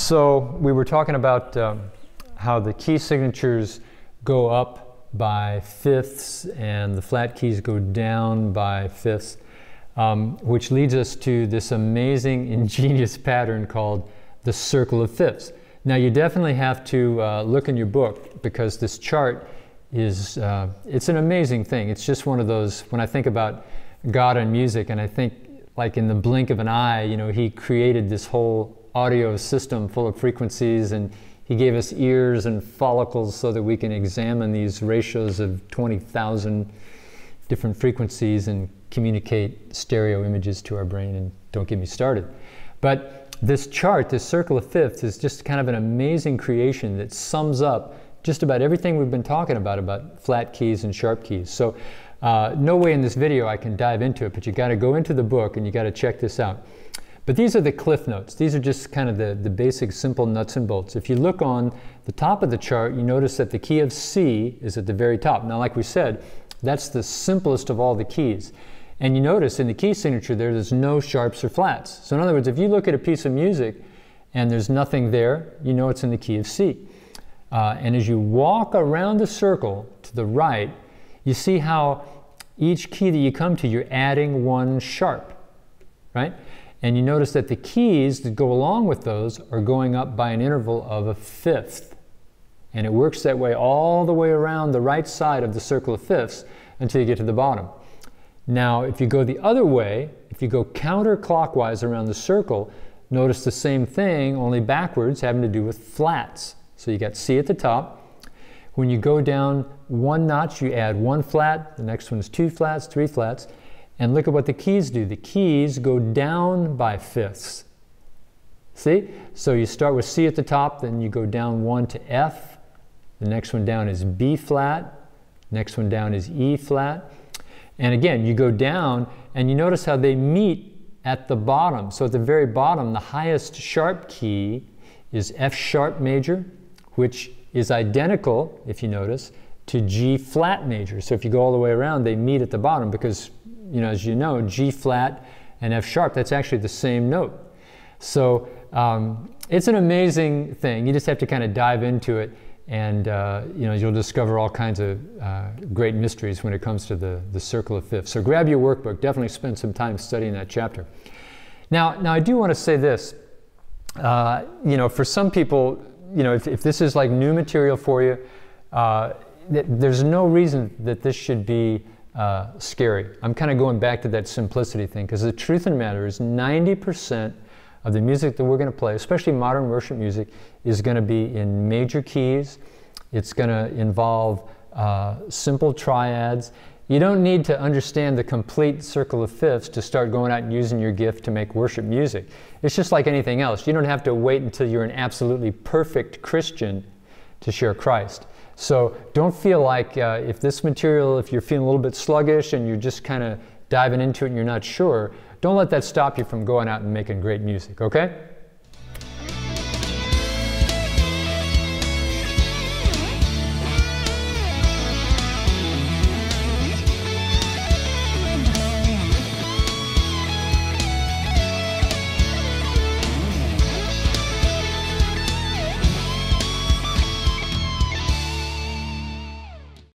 So we were talking about how the key signatures go up by fifths and the flat keys go down by fifths, which leads us to this amazing, ingenious pattern called the circle of fifths. Now you definitely have to look in your book, because this chart is, it's an amazing thing. It's just one of those, when I think about God and music, and I think like in the blink of an eye, you know, He created this whole audio system full of frequencies, and He gave us ears and follicles so that we can examine these ratios of 20,000 different frequencies and communicate stereo images to our brain, and don't get me started. But this chart, this circle of fifths, is just kind of an amazing creation that sums up just about everything we've been talking about flat keys and sharp keys. So no way in this video I can dive into it, but you got to go into the book and you got to check this out. But these are the cliff notes. These are just kind of the basic simple nuts and bolts. If you look on the top of the chart, you notice that the key of C is at the very top. Now, like we said, that's the simplest of all the keys. And you notice in the key signature there's no sharps or flats. So in other words, if you look at a piece of music and there's nothing there, you know it's in the key of C. And as you walk around the circle to the right, you see how each key that you come to, you're adding one sharp, right? And you notice that the keys that go along with those are going up by an interval of a fifth. And it works that way all the way around the right side of the circle of fifths until you get to the bottom. Now, if you go the other way, if you go counterclockwise around the circle, notice the same thing, only backwards, having to do with flats. So you got C at the top. When you go down one notch, you add one flat, the next one's two flats, three flats. And look at what the keys do. The keys go down by fifths. See? So you start with C at the top, then you go down one to F. The next one down is B flat. Next one down is E flat. And again, you go down and you notice how they meet at the bottom. So at the very bottom, the highest sharp key is F sharp major, which is identical, if you notice, to G flat major. So if you go all the way around, they meet at the bottom because, you know, as you know, G flat and F sharp, that's actually the same note. So it's an amazing thing. You just have to kind of dive into it, and you know, you'll discover all kinds of great mysteries when it comes to the circle of fifths. So grab your workbook. Definitely spend some time studying that chapter. Now I do want to say this. You know, for some people, you know, if this is like new material for you, there's no reason that this should be scary. I'm kind of going back to that simplicity thing, because the truth of the matter is 90% of the music that we're going to play, especially modern worship music, is going to be in major keys. It's going to involve simple triads. You don't need to understand the complete circle of fifths to start going out and using your gift to make worship music. It's just like anything else. You don't have to wait until you're an absolutely perfect Christian to share Christ. So don't feel like if this material, if you're feeling a little bit sluggish and you're just kind of diving into it and you're not sure, don't let that stop you from going out and making great music, okay?